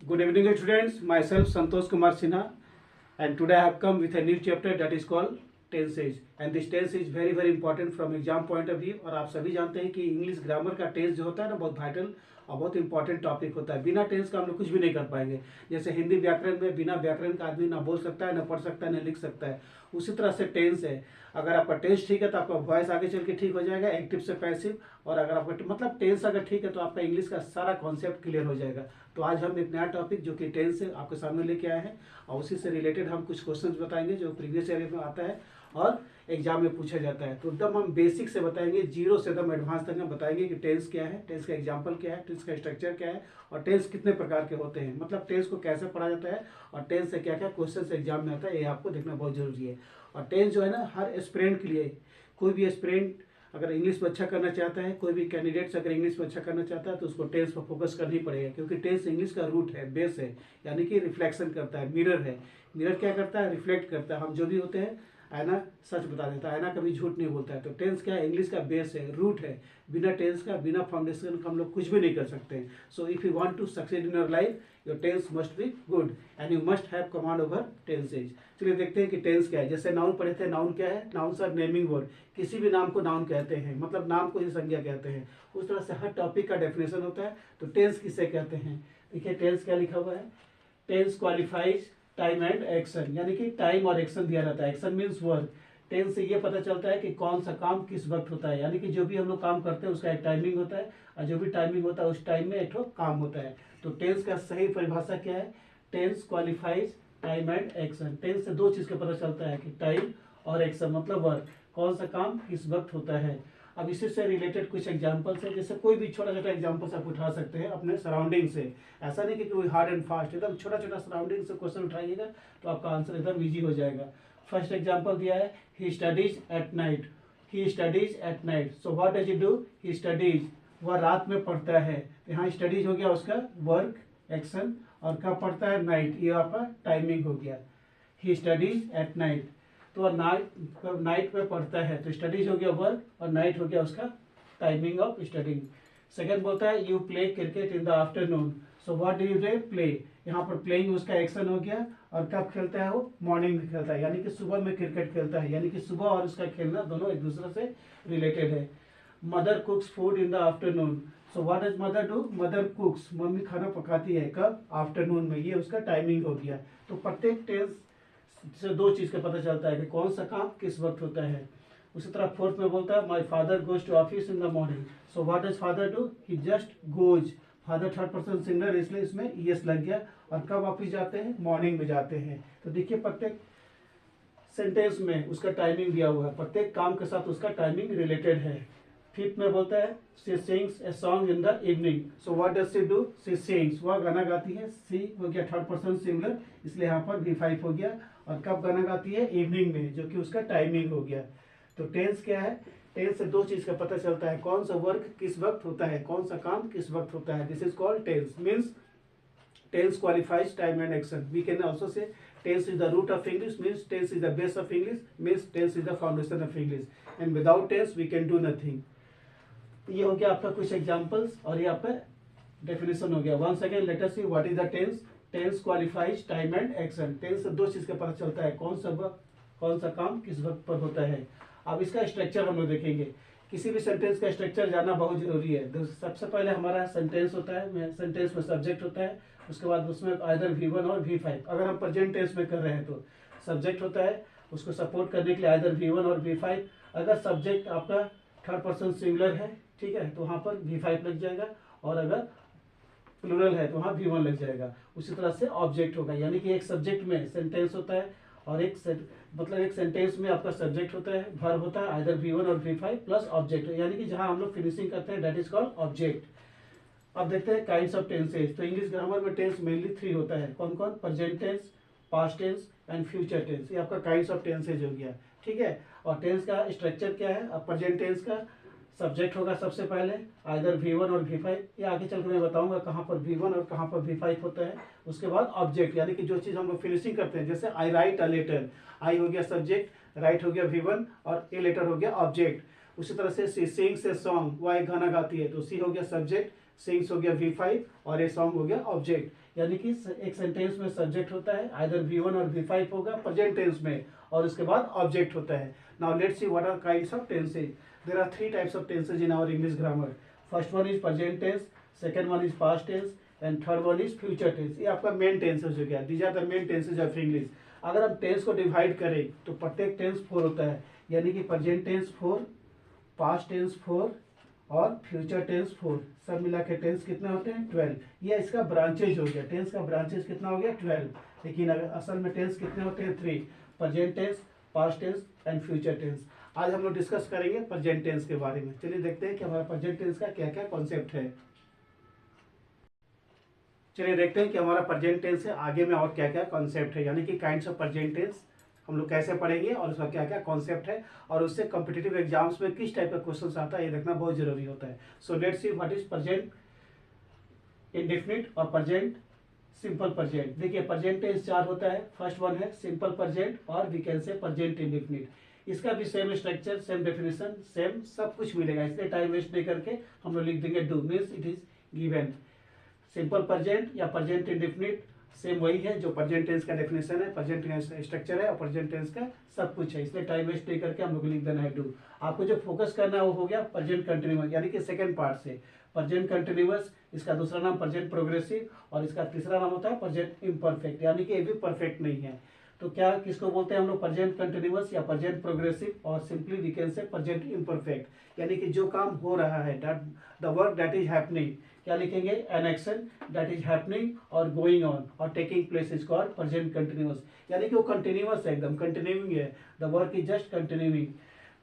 Good evening, students. Myself Santosh Kumar Sinha, and today I have come with a new chapter that is called tenses. And this tense is very important from exam point of view. और आप सभी जानते हैं कि English grammar का tense जो होता है ना बहुत वाइटल और बहुत इंपॉर्टेंट टॉपिक होता है। बिना टेंस का हम लोग कुछ भी नहीं कर पाएंगे। जैसे हिंदी व्याकरण में बिना व्याकरण का आदमी ना बोल सकता है, ना पढ़ सकता है, ना लिख सकता है, उसी तरह से टेंस है। अगर आपका टेंस ठीक है तो आपका वॉइस आगे चल के ठीक हो जाएगा, एक्टिव से पैसिव। और अगर आपका मतलब टेंस अगर ठीक है तो आपका इंग्लिश का सारा कॉन्सेप्ट क्लियर हो जाएगा। तो आज हम एक नया टॉपिक जो कि टेंस है आपके सामने लेके आए हैं और उसी से रिलेटेड हम कुछ क्वेश्चंस बताएंगे जो प्रीवियस ईयर में आता है और एग्जाम में पूछा जाता है। तो एकदम हम बेसिक से बताएंगे, जीरो से एकदम एडवांस तक हम बताएंगे कि टेंस क्या है, टेंस का एग्जाम्पल क्या है, टेंस का स्ट्रक्चर क्या है और टेंस कितने प्रकार के होते हैं, मतलब टेंस को कैसे पढ़ा जाता है और टेंस से क्या क्या क्वेश्चन एग्जाम में आता है, ये आपको देखना बहुत जरूरी है। और टेंस जो है ना हर एस्पिरेंट के लिए, कोई भी एस्पिरेंट अगर इंग्लिश में अच्छा करना चाहता है, कोई भी कैंडिडेट्स अगर इंग्लिश में अच्छा करना चाहता है तो उसको टेंस पर फोकस करना ही पड़ेगा, क्योंकि टेंस इंग्लिश का रूट है, बेस है, यानी कि रिफ्लेक्शन करता है, मिरर है। मिरर क्या करता है? रिफ्लेक्ट करता है। हम जो भी होते हैं आईना सच बता देता है, आईना कभी झूठ नहीं बोलता है। तो टेंस क्या है? इंग्लिश का बेस है, रूट है। बिना टेंस का, बिना फाउंडेशन का हम लोग कुछ भी नहीं कर सकते हैं। So if you want to succeed in your life, your tense must be good and you must have command over tenses. चलिए देखते हैं कि टेंस क्या है। जैसे नाउन पढ़े थे, नाउन क्या है? Nouns are naming word. किसी भी नाम को नाउन कहते हैं, मतलब नाम को ही संज्ञा कहते हैं। उस तरह से हर टॉपिक का डेफिनेशन होता है। तो टेंस किसे कहते हैं? देखिए टेंस क्या लिखा हुआ है, tense qualifies time and action, यानी कि टाइम और एक्शन दिया रहता है। Action means work. टेंस से ये पता चलता है कि कौन सा काम किस वक्त होता है, यानी कि जो भी हम लोग काम करते हैं उसका एक टाइमिंग होता है और जो भी टाइमिंग होता है उस टाइम में एक ठो काम होता है। तो टेंस का सही परिभाषा क्या है? Tense qualifies time and action. Tense से दो चीज का पता चलता है कि टाइम और एक्शन, मतलब वर्क, कौन सा काम किस वक्त होता है। अब इसी से रिलेटेड कुछ एग्जांपल्स है, जैसे कोई भी छोटा छोटा एग्जांपल्स आप उठा सकते हैं अपने सराउंडिंग से। ऐसा नहीं कि कोई हार्ड एंड फास्ट, एकदम छोटा छोटा सराउंडिंग से क्वेश्चन उठाइएगा तो आपका आंसर एकदम ईजी हो जाएगा। फर्स्ट एग्जांपल दिया है, he studies at night. He studies at night. So what does he do? He studies, वह रात में पढ़ता है। यहाँ स्टडीज हो गया उसका वर्क, एक्शन, और कब पढ़ता है? नाइट, ये आपका टाइमिंग हो गया। ही स्टडीज एट नाइट, तो नाइट में पढ़ता है, तो स्टडीज हो गया वर्क और नाइट हो गया उसका टाइमिंग ऑफ स्टडिंग। सेकंड बोलता है you play cricket in the afternoon. So what do you do? Play. यहाँ पर प्लेइंग उसका एक्शन हो गया और कब खेलता है वो? मॉर्निंग में खेलता है, यानी कि सुबह में क्रिकेट खेलता है, यानी कि सुबह और उसका खेलना दोनों एक दूसरे से रिलेटेड है। Mother कुक्स food in the afternoon. So what does mother do? Mother कुक्स, mummy खाना पकाती है, कब? आफ्टरनून में, ये उसका टाइमिंग हो गया। तो प्रत्येक टेंस से दो चीज का पता चलता है कि कौन सा काम किस वक्त होता है। उसी तरह फोर्थ में बोलता है my father goes to office in the morning. So what does father do? He just goes. Father third person singular, इसलिए इसमें यस लग गया। और कब ऑफिस जाते हैं? मॉर्निंग में जाते हैं। तो देखिए प्रत्येक सेंटेंस में उसका टाइमिंग दिया हुआ है, प्रत्येक काम के साथ उसका टाइमिंग रिलेटेड है। फिफ्थ में बोलता है she sings a song in the evening. So what does she do? She sings, वह गाना गाती है। सी हो गया थर्ड पर्सन सिंगुलर, इसलिए यहाँ पर V5 हो गया। और कब गाना गाती है? इवनिंग में, जो कि उसका टाइमिंग हो गया। तो टेंस क्या है? टेंस से दो चीज का पता चलता है, कौन सा वर्क किस वक्त होता है, कौन सा काम किस वक्त होता है। This is called tense. Means tense qualifies time and action. We can also say tense is the root of English, means tense is the base of English, means tense is the foundation of English, and without tense we can do nothing. ये हो गया आपका कुछ examples और ये आपका definition हो गया। Once again let us see what is the tense. Tense qualifies time and action. Tense से दो चीज का पता चलता है, कौन सा वक्त, कौन सा काम किस वक्त पर होता है। अब इसका स्ट्रक्चर हम लोग देखेंगे। किसी भी सेंटेंस का स्ट्रक्चर जानना बहुत जरूरी है। तो सबसे पहले हमारा सेंटेंस होता है, सेंटेंस में सब्जेक्ट होता है, उसके बाद उसमें आइदर V1 और V5। अगर हम प्रेजेंट टेंस में कर रहे हैं तो सब्जेक्ट होता है, उसको सपोर्ट करने के लिए आइदर V1 और V5। अगर सब्जेक्ट आपका थर्ड पर्सन सिंगुलर है, ठीक है, तो वहाँ पर V5 लग जाएगा, और अगर प्लूरल है तो वहाँ V1 लग जाएगा। उसी तरह से ऑब्जेक्ट होगा, यानी कि एक सब्जेक्ट में सेंटेंस होता है और एक सेंटेंस में आपका सब्जेक्ट होता है, वर्ब होता है, आइदर V1 और V5 प्लस ऑब्जेक्ट, यानी कि जहां हम लोग फिनिशिंग करते हैं दैट इज कॉल्ड ऑब्जेक्ट। अब देखते हैं काइंड्स ऑफ टेंसेज। तो इंग्लिश ग्रामर में टेंस मेनली थ्री होता है। कौन कौन? Present tense, past tense and future tense. ये आपका काइंड्स ऑफ टेंसेज हो गया, ठीक है। और टेंस का स्ट्रक्चर क्या है? अब प्रेजेंट टेंस का सब्जेक्ट होगा सबसे पहले, आइदर V1 और V5। ये आगे चल के मैं बताऊंगा कहाँ पर V1 और कहाँ पर V5 होता है। उसके बाद ऑब्जेक्ट, यानी कि जो चीज़ हम लोग फिनिशिंग करते हैं, जैसे आई राइट अ लेटर, आई हो गया सब्जेक्ट, राइट हो गया V1 और ए लेटर हो गया ऑब्जेक्ट। उसी तरह से सी सिंग्स ए सॉन्ग, वह एक गाना गाती है, तो सी हो गया सब्जेक्ट, सिंग्स हो गया V5 और ए सॉन्ग हो गया ऑब्जेक्ट। यानी कि एक सेंटेंस में सब्जेक्ट होता है, आइदर V1 और V5 होगा प्रेजेंट टेंस में, और उसके बाद ऑब्जेक्ट होता है। Now let's see what are kinds of tenses. There are 3 types of tenses in our English grammar. First one is present tense, second one is past tense and third one is future tense. ये आपका main tenses हो गया। These are the main tenses of English. अगर हम tense को divide करें तो प्रत्येक टेंस 4 होता है, यानी कि प्रेजेंट टेंस 4, पास्ट टेंस 4 और फ्यूचर टेंस 4, सब मिला के टेंस कितने होते हैं 12। ये इसका ब्रांचेज हो गया, टेंस का ब्रांचेज कितना हो गया 12। लेकिन असल में टेंस कितने होते हैं 3, present tense, past tense and future tense. आज हम लोग डिस्कस करेंगे प्रेजेंट टेंस के बारे में। चलिए देखते हैं कि हमारा प्रेजेंट टेंस का क्या क्या कॉन्सेप्ट है। चलिए देखते हैं कि हमारा प्रेजेंट टेंस है आगे में और क्या क्या कॉन्सेप्ट है, यानी कि काइंड्स ऑफ प्रेजेंट टेंस हम लोग कैसे पढ़ेंगे और उसका क्या क्या कॉन्सेप्ट है, और उससे कॉम्पिटिटिव एग्जाम्स में किस टाइप का क्वेश्चन आता है ये देखना बहुत जरूरी होता है। So let's see what is present indefinite और प्रेजेंट सिंपल प्रेजेंट। देखिए प्रेजेंट टेंस 4 होता है। फर्स्ट वन है सिंपल प्रेजेंट और we can say present indefinite. इसका भी same structure, same definition, same सब कुछ मिलेगा, इसलिए टाइम वेस्ट नहीं करके हम लोग लिख देंगे do, means it is given. Simple present या प्रेजेंट इंडेफिनिट सेम वही है जो प्रेजेंट टेंस का डेफिनेशन है, प्रेजेंट टेंस स्ट्रक्चर है और प्रेजेंट टेंस का सब कुछ है, इसलिए टाइम वेस्ट नहीं करके हम लोग लिख देना है डू। आपको जो फोकस करना है वो हो गया प्रेजेंट कंटिन्यूअस, यानी कि सेकंड पार्ट से प्रेजेंट कंटिन्यूअस। इसका दूसरा नाम प्रेजेंट प्रोग्रेसिव और इसका तीसरा नाम होता है प्रेजेंट इम्परफेक्ट, यानी कि ये भी परफेक्ट नहीं है। तो क्या किसको बोलते हैं हम लोग, प्रेजेंट कंटिन्यूअस या प्रेजेंट प्रोग्रेसिव, और simply we can say present imperfect, यानी कि जो काम हो रहा है, the work that is happening. क्या लिखेंगे, an action that is happening और गोइंग ऑन और taking place is called present continuous, यानी कि वो कंटिन्यूअस है, एकदम कंटिन्यूइंग है। The work is just continuing,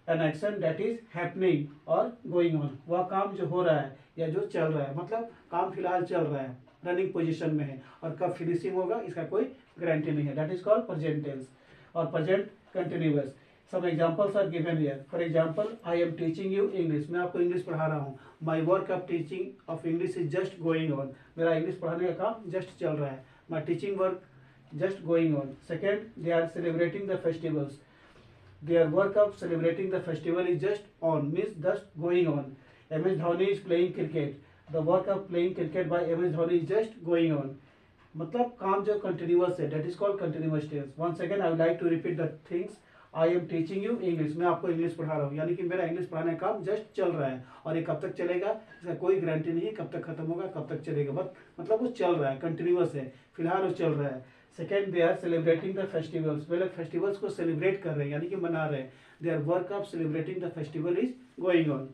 an action that is happening और गोइंग ऑन, वह काम जो हो रहा है या जो चल रहा है, मतलब काम फिलहाल चल रहा है, रनिंग पोजीशन में है, और कब फिनिशिंग होगा इसका कोई गारंटी नहीं है। That is called present tense और present continuous. Some examples are given here. For example, I am teaching you English, मैं आपको इंग्लिश पढ़ा रहा हूँ। My work of teaching of English is just going on, मेरा English पढ़ाने का काम जस्ट चल रहा है। My teaching work just going on. Second, they are celebrating the festivals, their work of celebrating the festival is just on, means just going on. MS Dhoni is playing cricket, the work of playing cricket by MS Dhoni is just going on. मतलब काम जो continuous है, that is called continuous tense. Once again I would like to repeat the things. I am teaching you English, मैं आपको English पढ़ा रहा हूँ, यानी कि मेरा इंग्लिश पढ़ाने का काम जस्ट चल रहा है, और ये कब तक चलेगा इसका कोई गारंटी नहीं है, कब तक खत्म होगा, कब तक चलेगा, बट मतलब वो चल रहा है, कंटिन्यूअस है, फिलहाल वो चल रहा है। Second, they are celebrating the festivals, वे लोग फेस्टिवल्स को सेलिब्रेट कर रहे हैं, यानी कि मना रहे हैं। Their work of celebrating the festival is going on.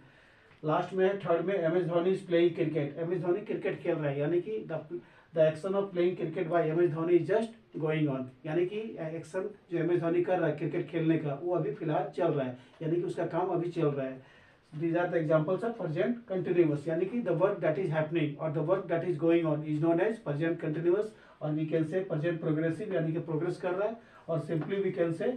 Last में थर्ड में MS Dhoni is playing cricket, MS Dhoni cricket खेल रहा है, यानी कि the action of playing cricket bye MS Dhoni is just going on, यानी कि एक्शन जो MS धोनी कर रहा है क्रिकेट खेलने का वो अभी फिलहाल चल रहा है, यानी कि उसका काम अभी चल रहा है। These are the examples of present continuous, यानी कि the work that is happening और the work that is going on is known as present continuous, और we can say present progressive, यानी कि प्रोग्रेस कर रहा है, और simply we can say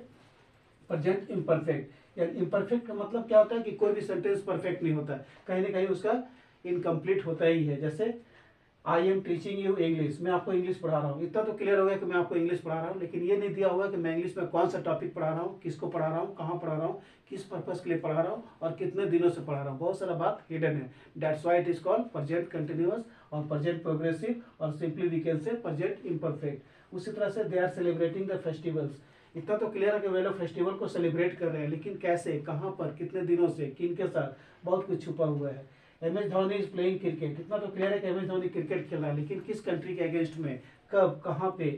present imperfect। यानी imperfect का मतलब क्या होता है कि कोई भी सेंटेंस परफेक्ट नहीं होता है, कहीं ना कहीं उसका इनकम्प्लीट होता ही है। जैसे आई एम टीचिंग यू इंग्लिश, मैं आपको इंग्लिश पढ़ा रहा हूँ, इतना तो क्लियर हो गया कि मैं आपको इंग्लिश पढ़ा रहा हूँ, लेकिन ये नहीं दिया हुआ कि मैं इंग्लिश में कौन सा टॉपिक पढ़ा रहा हूँ, किसको पढ़ा रहा हूँ, कहाँ पढ़ा रहा हूँ, किस पर्पस के लिए पढ़ा रहा हूँ और कितने दिनों से पढ़ा रहा हूँ, बहुत सारा बात हिडन है। That's why it is called present continuous और प्रेजेंट प्रोग्रेसिव, और simply we can say present imperfect. उसी तरह से they are celebrating the festivals, इतना तो क्लियर है कि वे लोग फेस्टिवल को सेलिब्रेट कर रहे हैं, लेकिन कैसे, कहाँ पर, कितने दिनों से, किन के साथ, बहुत कुछ छुपा हुआ है। MS Dhoni is playing cricket, इतना तो क्लियर है कि MS धोनी क्रिकेट खेल रहा है, लेकिन किस कंट्री के अगेंस्ट में, कब, कहाँ पे,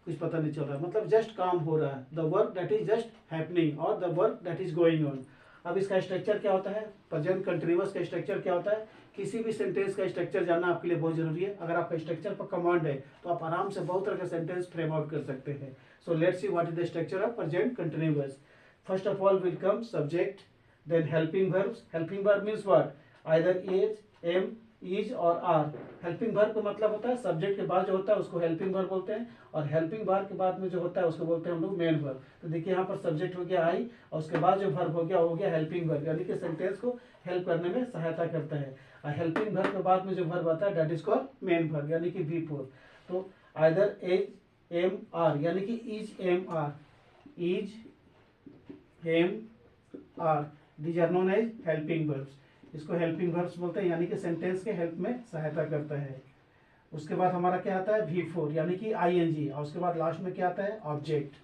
कुछ पता नहीं चल रहा है, मतलब जस्ट काम हो रहा है। The work that is just happening और the work that is going on. अब इसका स्ट्रक्चर क्या होता है, प्रेजेंट कंटिन्यूअस का स्ट्रक्चर क्या होता है, किसी भी सेंटेंस का स्ट्रक्चर जानना आपके लिए बहुत जरूरी है। अगर आपका स्ट्रक्चर पर कमांड है तो आप आराम से बहुत तरह का सेंटेंस फ्रेम आउट कर सकते हैं। So let's see what is the structure of present continuous. First of all will come subject, then helping verbs. Helping verb means what, either is, am, is और आर। हेल्पिंग वर्ब का मतलब होता है subject के बाद जो होता है उसको हेल्पिंग वर्ब बोलते हैं, और हेल्पिंग वर्ब के बाद में जो होता है उसको बोलते हैं हम लोग मेन वर्ब। तो देखिए यहाँ पर सब्जेक्ट हो गया आई, और उसके बाद जो वर्ब हो गया हेल्पिंग वर्ब, यानी कि सेंटेंस को हेल्प करने में सहायता करता है। और हेल्पिंग वर्ब के बाद में जो वर्ब आता है that is called main verb, यानी कि V4। तो आइदर एज, एम, आर, यानी कि is, am, are, is, am, are, these are known as helping verbs. इसको हेल्पिंग वर्ब्स बोलते हैं, यानी कि सेंटेंस के हेल्प में सहायता करता है। उसके बाद हमारा क्या आता है V4 यानी कि ING, और उसके बाद लास्ट में क्या आता है ऑब्जेक्ट।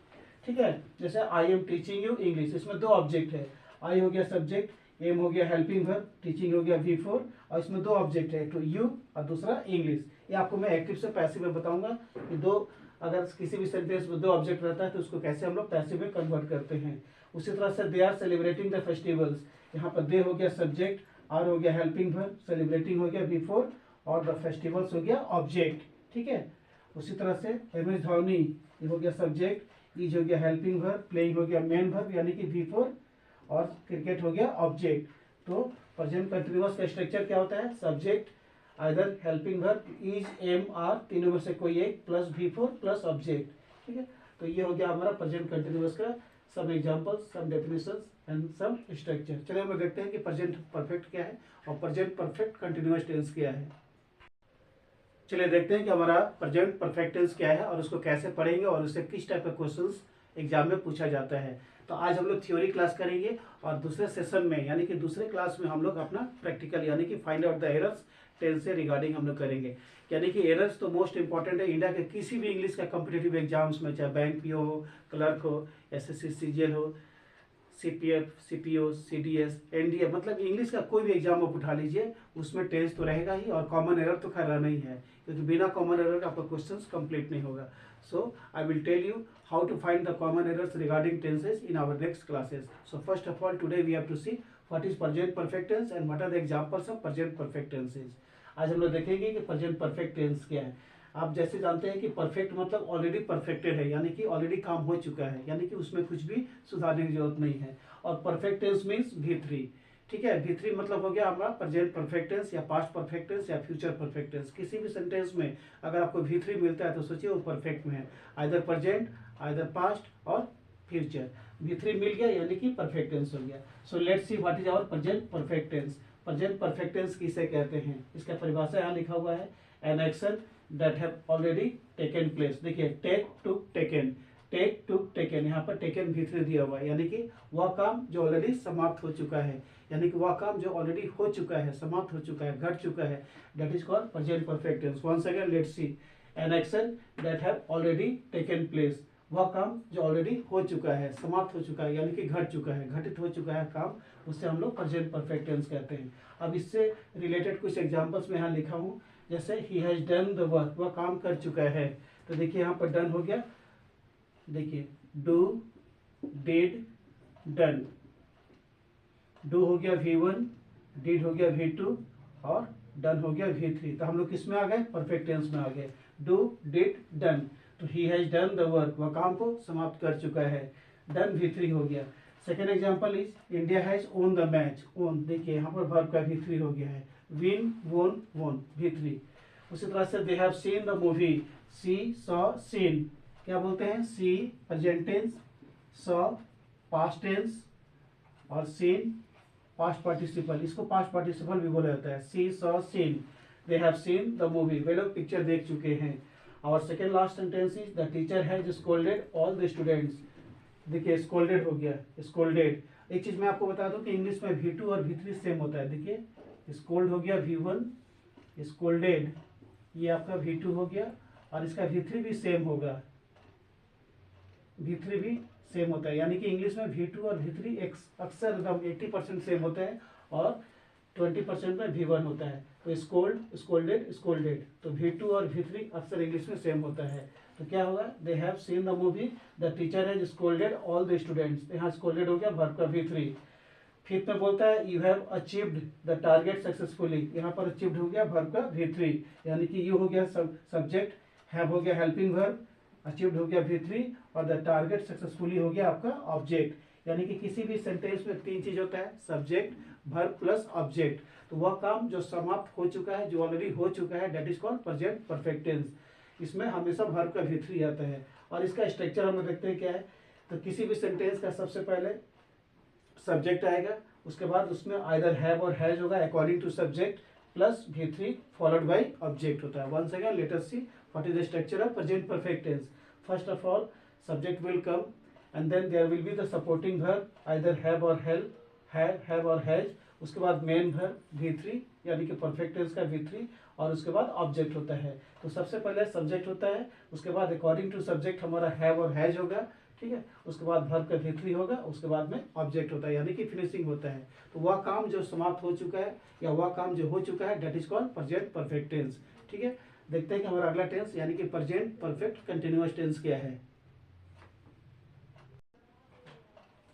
ठीक है, जैसे आई एम टीचिंग यू इंग्लिश, इसमें दो ऑब्जेक्ट है, आई हो गया सब्जेक्ट, एम हो गया हेल्पिंग वर्ब, टीचिंग हो गया V4, और इसमें दो ऑब्जेक्ट है, एक तो यू और दूसरा इंग्लिश। ये आपको मैं एक्टिव से पैसिव में बताऊंगा कि दो, अगर किसी भी सेंटेंस में दो ऑब्जेक्ट रहता है तो उसको कैसे हम लोग पैसिव में कन्वर्ट करते हैं। उसी तरह से they are celebrating the festivals, यहाँ पर दे हो गया सब्जेक्ट, आर हो गया हेल्पिंग वर्ब, सेलिब्रेटिंग हो गया V4, और द फेस्टिवल्स हो गया ऑब्जेक्ट। ठीक है, उसी तरह से एम एस धोनी, ये हो गया सब्जेक्ट, इज हो गया हेल्पिंग वर्ब, प्लेइंग हो गया मेन वर्ब यानी कि V4, और क्रिकेट हो गया ऑब्जेक्ट। तो प्रेजेंट कंटिन्यूअस का स्ट्रक्चर क्या होता है, subject, either helping verb, is, am, are, तीनों में से कोई एक, प्लस V4 प्लस ऑब्जेक्ट। ठीक है, तो ये हो गया हमारा प्रेजेंट कंटिन्यूअस का some examples, some definitions and some structure. चलिए हम देखते हैं कि प्रेजेंट परफेक्ट क्या है और प्रेजेंट परफेक्ट कंटिन्यूअस टेंस क्या है। चलिए देखते हैं कि हमारा प्रेजेंट परफेक्ट टेंस क्या है और उसको कैसे पढ़ेंगे और उससे किस टाइप का क्वेश्चंस एग्जाम में पूछा जाता है। तो आज हम लोग थ्योरी क्लास करेंगे और दूसरे सेशन में यानी कि दूसरे क्लास में हम लोग अपना प्रैक्टिकल यानी कि find out the errors tense से रिगार्डिंग हम लोग करेंगे। यानी कि एरर्स तो मोस्ट इंपॉर्टेंट है इंडिया के किसी भी इंग्लिश का कॉम्पिटेटिव एग्जाम्स में, चाहे बैंक पीओ हो, क्लर्क हो, SSC CGL हो, CPF, CPO, CDS, NDA, मतलब इंग्लिश का कोई भी एग्जाम आप उठा लीजिए, उसमें टेंस तो रहेगा ही और कॉमन एरर तो खैर रहना ही है, क्योंकि बिना कॉमन एरर आपका क्वेश्चंस कंप्लीट नहीं होगा। So I will tell you how to find the common errors regarding tenses in our next classes. So first of all, today we have to see what is present perfect tense and what are the examples of present perfect tenses. आज हम लोग देखेंगे कि present perfect tense क्या है। आप जैसे जानते हैं कि परफेक्ट मतलब ऑलरेडी परफेक्टेड है, यानी कि ऑलरेडी काम हो चुका है, यानी कि उसमें कुछ भी सुधारने की जरूरत नहीं है। और परफेक्ट टेंस मीन्स V3। ठीक है, V3 मतलब हो गया हमारा प्रेजेंट परफेक्ट टेंस या पास्ट परफेक्ट टेंस या फ्यूचर परफेक्ट टेंस। किसी भी सेंटेंस में अगर आपको V3 मिलता है तो सोचिए वो परफेक्ट में है, आइदर प्रेजेंट, आइदर पास्ट और फ्यूचर। V3 मिल गया यानी कि परफेक्ट टेंस हो गया। So let's see what is our present perfect tense. Present perfect tense किसे कहते हैं, इसका परिभाषा यहाँ लिखा हुआ है, an action that have already taken place. देखिए take, took, taken, take, took, taken, यहाँ पर टेकन V3 दिया हुआ है, यानी कि वह काम जो ऑलरेडी समाप्त हो चुका है, यानी कि वह काम जो ऑलरेडी हो चुका है, समाप्त हो चुका है, घट चुका है, that is called present perfect tense. Once again let's see, an action that have already taken place, वह काम जो ऑलरेडी हो चुका है, समाप्त हो चुका है, यानी कि घट चुका है, घटित हो चुका है काम, उससे हम लोग प्रेजेंट परफेक्ट टेंस कहते हैं। अब इससे रिलेटेड कुछ एग्जांपल्स में यहाँ लिखा हूँ, जैसे ही हैज डन द वर्क, वह काम कर चुका है। तो देखिए यहाँ पर डन हो गया, देखिए डू, डिड, डन। डू हो गया V1, डिड हो गया V2 और डन हो गया V3। तो हम लोग किस में आ गए, परफेक्ट टेंस में आ गए, डू, डिड, डन। तो he has done the work, वह काम को समाप्त कर चुका है, डन V3 हो गया। Second example is India has own the match, own, देखिए यहाँ पर वर्ब का V3 हो गया है, विन, वोन, वोन, V3। उसी तरह से they have seen the movie, see, saw, seen, क्या बोलते हैं, see present tense, saw past tense और सीन पास्ट पार्टिसिपल, इसको पास्ट पार्टिसिपल भी बोला जाता है, see, saw, seen. They have seen the movie, वे लोग पिक्चर देख चुके हैं। और second last sentence is the teacher has scolded all the students. देखिए स्कोल्डेड हो गया, स्कोल्डेड। एक चीज मैं आपको बता दूं कि इंग्लिश में V2 और V3 सेम होता है। देखिए स्कोल्ड हो गया V1, स्कोल्डेड ये आपका V2 हो गया, और इसका V3 भी सेम होगा, V3 भी सेम होता है, यानी कि इंग्लिश में V2 और V3 अक्सर एकदम 80% सेम होता है और 20% में V1 होता है। तो स्कोल्ड, स्कोल्डेड, स्कोल्डेड, तो V2 और V3 अक्सर इंग्लिश में सेम होता है। तो क्या होगा, दे have seen the movie, the teacher has scolded all the students. यहाँ स्कोल्डेड हो गया वर्ब का V3। फिफ्थ में बोलता है you have achieved the target successfully, यहाँ पर अचीव्ड हो गया वर्ब का V3, यानी कि यू हो गया सब्जेक्ट, हैव हो गया हेल्पिंग वर्ब, अचीव्ड हो गया V3 और द टारगेट सक्सेसफुली हो गया आपका ऑब्जेक्ट। यानी कि किसी भी सेंटेंस में तीन चीज होता है, सब्जेक्ट, वर्ब प्लस ऑब्जेक्ट। तो वह काम जो समाप्त हो चुका है, जो ऑलरेडी हो चुका है, that is called present perfect tense. इसमें हमेशा वर्ब का V3 आता है। और इसका स्ट्रक्चर हम लोग देखते हैं क्या है। तो किसी भी सेंटेंस का सबसे पहले सब्जेक्ट आएगा, उसके बाद उसमें आइदर हैव और हैज होगा according to subject, plus V3 followed by object होता है। Once again let us see what is the structure of present perfect tense. First of all subject will come and then there will be the supporting verb either have or have और has, उसके बाद main verb V3 यानी कि perfect tense का V3, और उसके बाद object होता है। तो सबसे पहले सब्जेक्ट होता है, उसके बाद अकॉर्डिंग टू सब्जेक्ट हमारा हैव और हैज होगा, ठीक है। उसके बाद वर्ब का V3 होगा, उसके बाद में ऑब्जेक्ट होता है यानी कि फिनिशिंग होता है। तो वह काम जो समाप्त हो चुका है या वह काम जो हो चुका है, that is called present perfect tense, ठीक है। देखते हैं कि हमारा अगला टेंस यानी कि प्रेजेंट परफेक्ट कंटिन्यूअस टेंस क्या है।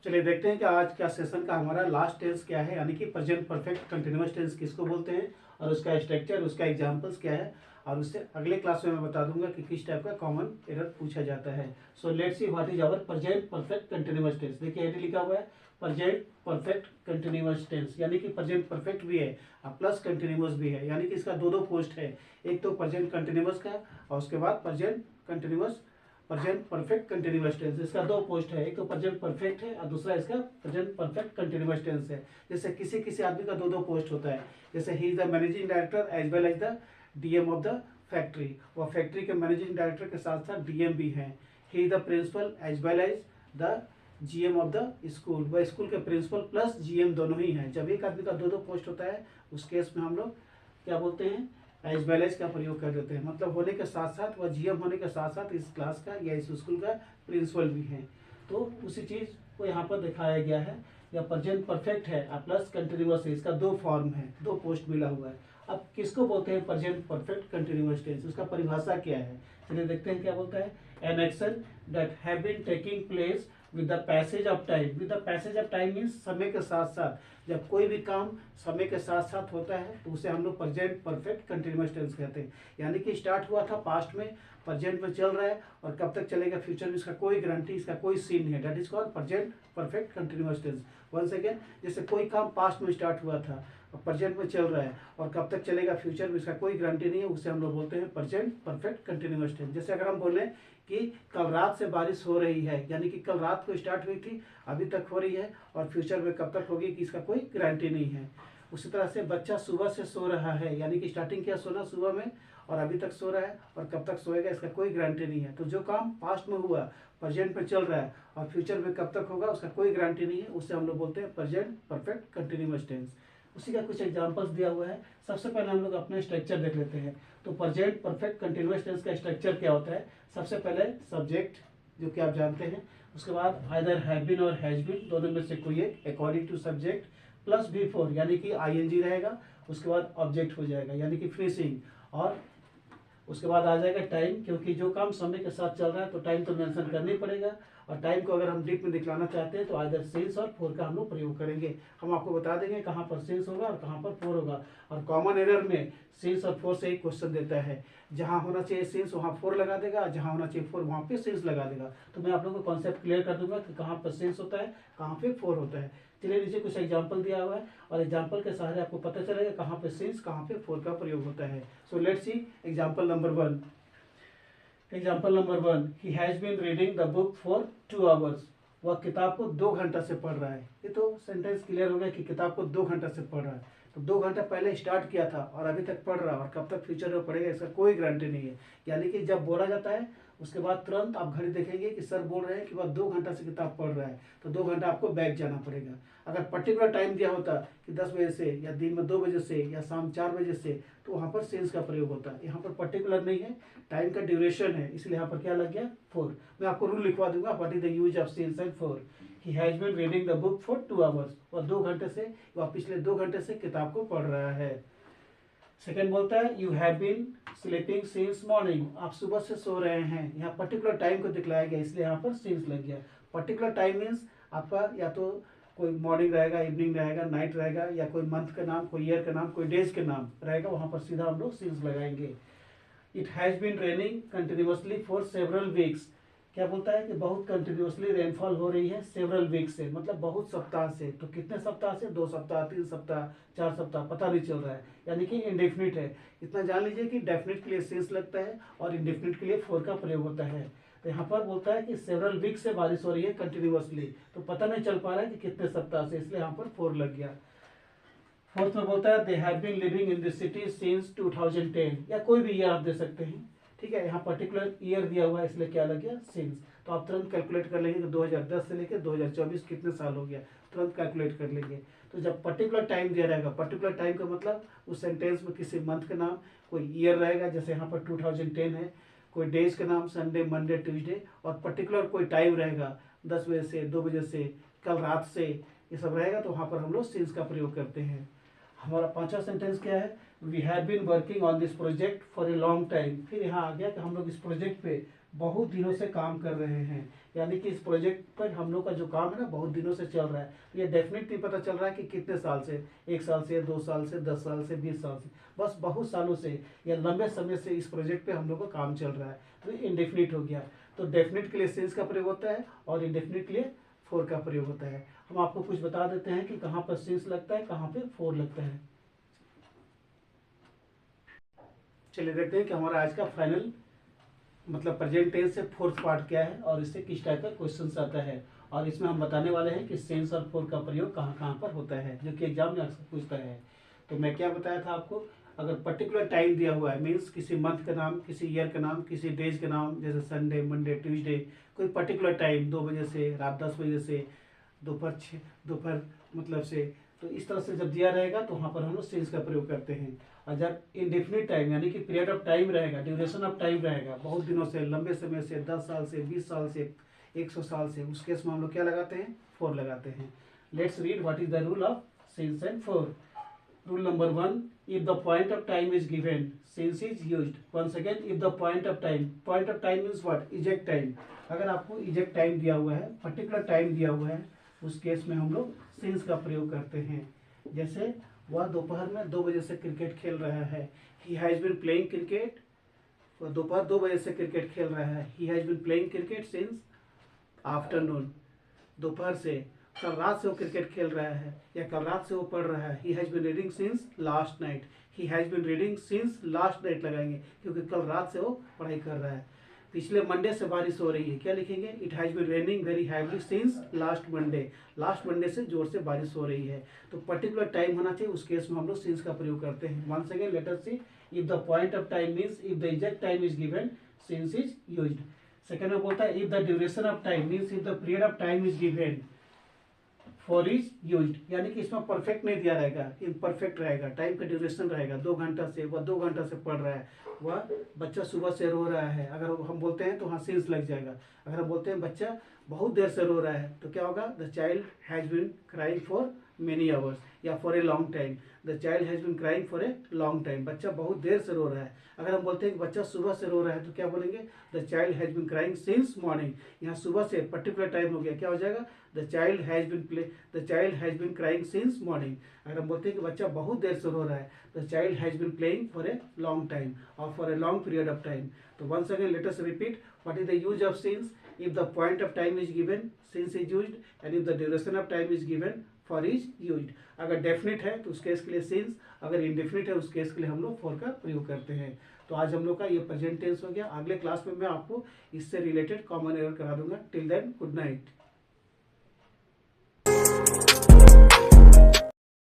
चलिए देखते हैं कि आज का सेशन का हमारा लास्ट टेंस क्या है, यानी कि प्रेजेंट परफेक्ट कंटिन्यूअस टेंस किसको बोलते हैं और उसका स्ट्रक्चर, उसका एग्जांपल्स क्या है, और उससे अगले क्लास में मैं बता दूंगा कि किस टाइप का कॉमन एरर पूछा जाता है। So let's see what is our present perfect continuous tense. देखिए ये लिखा हुआ है प्रेजेंट परफेक्ट कंटिन्यूअस टेंस, यानी कि प्रेजेंट परफेक्ट भी है और प्लस कंटिन्यूअस भी है, यानी कि इसका दो पोस्ट है, एक तो प्रेजेंट कंटिन्यूअस का और उसके बाद प्रेजेंट परफेक्ट कंटिन्यूअस टेंस। इसका दो पोस्ट है, एक तो प्रेजेंट परफेक्ट है और दूसरा इसका प्रेजेंट परफेक्ट कंटिन्यूअस टेंस है। जैसे किसी किसी आदमी का दो पोस्ट होता है, जैसे he is the managing director as well as the DM of the factory, वह फैक्ट्री के मैनेजिंग डायरेक्टर के साथ साथ डीएम भी हैं। He is the principal as well as the GM of the school, वह स्कूल के प्रिंसिपल प्लस जीएम दोनों ही हैं। जब एक आदमी का दो पोस्ट होता है उस केस में हम लोग क्या बोलते हैं, एज वेल एज का प्रयोग कर देते हैं, मतलब होने के साथ साथ वह जीएम होने के साथ साथ इस क्लास का या इस स्कूल का प्रिंसिपल भी है। तो उसी चीज़ को यहाँ पर दिखाया गया है। या प्रेजेंट परफेक्ट है और प्लस कंटिन्यूअस है, इसका दो फॉर्म है, दो पोस्ट मिला हुआ है। अब किसको बोलते हैं प्रेजेंट परफेक्ट कंटिन्यूअस टेंस, उसका परिभाषा क्या है, चलिए देखते हैं क्या बोलता है। An action that have been taking place with the passage of time. With the passage of time means समय के साथ साथ, जब कोई भी काम समय के साथ साथ होता है तो उसे हम लोग प्रेजेंट परफेक्ट कंटिन्यूअस टेंस कहते हैं। यानी कि स्टार्ट हुआ था पास्ट में, प्रेजेंट में चल रहा है और कब तक चलेगा फ्यूचर में इसका कोई गारंटी, इसका कोई सीन है, that is called present perfect continuous tense. Once again, जैसे कोई काम पास्ट में स्टार्ट हुआ था और प्रेजेंट में चल रहा है और कब तक चलेगा फ्यूचर में इसका कोई गारंटी नहीं है, उसे हम लोग बोलते हैं प्रेजेंट परफेक्ट कंटिन्यूअस टेंस। जैसे अगर हम बोलें कि कल रात से बारिश हो रही है, यानी कि कल रात को स्टार्ट हुई थी, अभी तक हो रही है और फ्यूचर में कब तक होगी कि इसका कोई गारंटी नहीं है। उसी तरह से बच्चा सुबह से सो रहा है, यानी कि स्टार्टिंग किया सोना सुबह में और अभी तक सो रहा है और कब तक सोएगा इसका कोई गारंटी नहीं है। तो जो काम पास्ट में हुआ प्रेजेंट में चल रहा है और फ्यूचर में कब तक होगा उसका कोई गारंटी नहीं है, उससे हम लोग बोलते हैं प्रेजेंट परफेक्ट कंटिन्यूअस टेंस। उसी का कुछ एग्जांपल्स दिया हुआ है। सबसे पहले हम लोग अपने स्ट्रक्चर देख लेते हैं। तो प्रेजेंट परफेक्ट कंटिन्यूअस टेंस का स्ट्रक्चर क्या होता है, सबसे पहले सब्जेक्ट जो कि आप जानते हैं, उसके बाद आइदर हैव बीन और हैज बीन, दोनों में से कोई एक, according to subject plus V4 यानी कि ING रहेगा, उसके बाद ऑब्जेक्ट हो जाएगा यानी कि फिनिशिंग, और उसके बाद आ जाएगा टाइम, क्योंकि जो काम समय के साथ चल रहा है तो टाइम तो मेंशन करना ही पड़ेगा, और टाइम को अगर हम डीप में दिखलाना चाहते हैं तो आइदर सिंस और फोर का हम लोग प्रयोग करेंगे। हम आपको बता देंगे कहाँ पर सिंस होगा और कहाँ पर फोर होगा, और कॉमन एरर में सिंस और फोर से ही क्वेश्चन देता है, जहाँ होना चाहिए सिंस वहाँ फोर लगा देगा, जहाँ होना चाहिए फोर वहाँ पे सिंस लगा देगा। तो मैं आप लोगों को कॉन्सेप्ट क्लियर कर दूंगा कि कहाँ पर सिंस होता है, कहाँ पे फोर होता है। चलिए नीचे कुछ एग्जाम्पल दिया हुआ है और एग्जाम्पल के सहारे आपको पता चलेगा कहाँ पे सिंस कहाँ पे फोर का प्रयोग होता है। So let's see example number 1। Example number 1, he has been reading the book for 2 hours. वह किताब को 2 घंटा से पढ़ रहा है। ये तो सेंटेंस क्लियर हो गया कि किताब को 2 घंटा से पढ़ रहा है। तो 2 घंटा पहले स्टार्ट किया था और अभी तक पढ़ रहा है और कब तक फ्यूचर में पढ़ेगा इसका कोई गारंटी नहीं है। यानी कि जब बोला जाता है उसके बाद तुरंत आप घड़ी देखेंगे कि सर बोल रहे हैं कि वह 2 घंटा से किताब पढ़ रहा है, तो 2 घंटा आपको बैक जाना पड़ेगा। अगर पर्टिकुलर टाइम दिया होता कि 10 बजे से या दिन में 2 बजे से या शाम 4 बजे से, तो वहाँ पर सिंस का प्रयोग होता है। यहाँ पर पर्टिकुलर नहीं है, टाइम का ड्यूरेशन है, इसलिए यहाँ पर क्या लग गया 4। मैं आपको रूल लिखवा दूंगा, what is the use of since and for. He has been reading the book for 2 hours, और 2 घंटे से वह पिछले 2 घंटे से किताब को पढ़ रहा है। सेकेंड बोलता है you have been sleeping since morning, आप सुबह से सो रहे हैं। यहाँ पर्टिकुलर टाइम को दिखलाया गया इसलिए यहाँ पर सिंस लग गया। पर्टिकुलर टाइम मीन्स आपका या तो कोई मॉर्निंग रहेगा, इवनिंग रहेगा, नाइट रहेगा, या कोई मंथ का नाम, कोई ईयर का नाम, कोई डेज के नाम रहेगा, वहाँ पर सीधा हम लोग सिंस लगाएंगे। It has been raining continuously for several weeks, क्या बोलता है कि बहुत कंटिन्यूसली रेनफॉल हो रही है सेवरल वीक से, मतलब बहुत सप्ताह से। तो कितने सप्ताह से, 2 सप्ताह, 3 सप्ताह, 4 सप्ताह, पता नहीं चल रहा है, यानी कि इंडेफिनिट है। इतना जान लीजिए कि डेफिनिट के लिए सिंस लगता है और इंडेफिनिट के लिए फोर का प्रयोग होता है। तो यहाँ पर बोलता है कि सेवरल वीक से बारिश हो रही है कंटिन्यूसली, तो पता नहीं चल पा रहा है कि कितने सप्ताह से, इसलिए यहाँ पर 4 लग गया। फोर्थ में बोलता है they have been living in this city since 2010, या कोई भी ईयर आप दे सकते हैं, ठीक है। यहाँ पर्टिकुलर ईयर दिया हुआ है इसलिए क्या लग गया सिंस। तो आप तुरंत कैलकुलेट कर लेंगे कि 2010 से लेकर 2024 कितने साल हो गया, तुरंत कैलकुलेट कर लेंगे। तो जब पर्टिकुलर टाइम दिया रहेगा, पर्टिकुलर टाइम का मतलब उस सेंटेंस में किसी मंथ का नाम, कोई ईयर रहेगा, जैसे यहाँ पर 2010 है, कोई डेज का नाम संडे, मंडे, ट्यूसडे, और पर्टिकुलर कोई टाइम रहेगा 10 बजे से 2 बजे से, कल रात से, ये सब रहेगा, तो वहाँ पर हम लोग सिंस का प्रयोग करते हैं। हमारा पांचवा सेंटेंस क्या है, we have been working on this project for a long time. फिर यहाँ आ गया कि हम लोग इस प्रोजेक्ट पे बहुत दिनों से काम कर रहे हैं, यानी कि इस प्रोजेक्ट पर हम लोग का जो काम है ना बहुत दिनों से चल रहा है। तो ये डेफिनेट नहीं पता चल रहा है कि कितने साल से, 1 साल से, 2 साल से, 10 साल से, 20 साल से, बस बहुत सालों से या लंबे समय से इस प्रोजेक्ट पे हम लोग का काम चल रहा है। तो इनडेफिनिट हो गया। तो डेफिनेट के लिए सिंस का प्रयोग होता है और इनडेफिनिट के लिए फोर का प्रयोग होता है। हम आपको कुछ बता देते हैं कि कहाँ पर सिंस लगता है, कहाँ पे फोर लगता है। चलिए देखते हैं कि हमारा आज का फाइनल मतलब प्रेजेंट टेंस से फोर्थ पार्ट क्या है और इससे किस टाइप का क्वेश्चन आता है, और इसमें हम बताने वाले हैं कि सेंस और फोर का प्रयोग कहाँ कहाँ पर होता है, जो कि एग्जाम में अक्सर पूछता है। तो मैं क्या बताया था आपको, अगर पर्टिकुलर टाइम दिया हुआ है, मीन्स किसी मंथ का नाम, किसी ईयर का नाम, किसी डेज का नाम, जैसे संडे, मंडे, ट्यूसडे, कोई पर्टिकुलर टाइम 2 बजे से रात 10 बजे से दोपहर मतलब से, तो इस तरह से जब दिया रहेगा तो वहाँ पर हम लोग सेंस का प्रयोग करते हैं। और जब इनडेफिनिट टाइम यानी कि पीरियड ऑफ टाइम रहेगा, ड्यूरेशन ऑफ टाइम रहेगा, बहुत दिनों से, लंबे समय से, 10 साल से, 20 साल से, 100 साल से, उस केस में हम लोग क्या लगाते हैं, फोर लगाते हैं। Let's read what is the rule of sense and four. Rule number 1, if the point of time is given, since is used. Once again, if the point of time means what? Eject time. अगर आपको eject time दिया हुआ है, particular time दिया हुआ है, उस case में हम लोग since का प्रयोग करते हैं। जैसे वह दोपहर में 2 बजे से क्रिकेट खेल रहा है, he has been playing cricket, वह दोपहर 2 बजे से क्रिकेट खेल रहा है, he has been playing cricket since afternoon, दोपहर से, कल रात से वो क्रिकेट खेल रहा है या कल रात से वो पढ़ रहा है, he has been reading since last night, he has been reading since last night लगाएंगे क्योंकि कल रात से वो पढ़ाई कर रहा है। पिछले मंडे से बारिश हो रही है, क्या लिखेंगे, it has been raining very heavily since last Monday, last Monday से जोर से बारिश हो रही है। तो पर्टिकुलर टाइम होना चाहिए, उस केस में हम लोग सिंस का प्रयोग करते हैं। Once again let us see, if the point of time means if the exact time is given, since is used. Second में बोलता है if the duration of time means if the period of time is given, for is used, यानी कि इसमें perfect नहीं दिया रहेगा, imperfect रहेगा, टाइम का ड्यूरेशन रहेगा, 2 घंटा से, वह 2 घंटा से पढ़ रहा है, वह बच्चा सुबह से रो रहा है, अगर हम बोलते हैं तो हाँ सिंस लग जाएगा। अगर हम बोलते हैं बच्चा बहुत देर से रो रहा है तो क्या होगा, the child has been crying for many hours या for a long time, the child has been crying for a long time, बच्चा बहुत देर से रो रहा है। अगर हम बोलते हैं कि बच्चा सुबह से रो रहा है तो क्या बोलेंगे, the child has been crying since morning, यहाँ सुबह से पर्टिकुलर टाइम हो गया, क्या हो जाएगा, the child has been crying since morning. अगर हम बोलते हैं कि बच्चा बहुत देर से रो रहा है, the child has been playing for a long time और for a long period of time. तो once again let us repeat what is the use of since. If the point of time is given, since is used, and if the duration of time is given, for is used। अगर definite है तो उस case के लिए since, अगर indefinite है उस case के लिए हम लोग for का प्रयोग करते हैं। तो आज हम लोग का ये प्रेजेंट टेंस हो गया। अगले क्लास में मैं आपको इससे रिलेटेड कॉमन एरर करा दूंगा। Till then good night.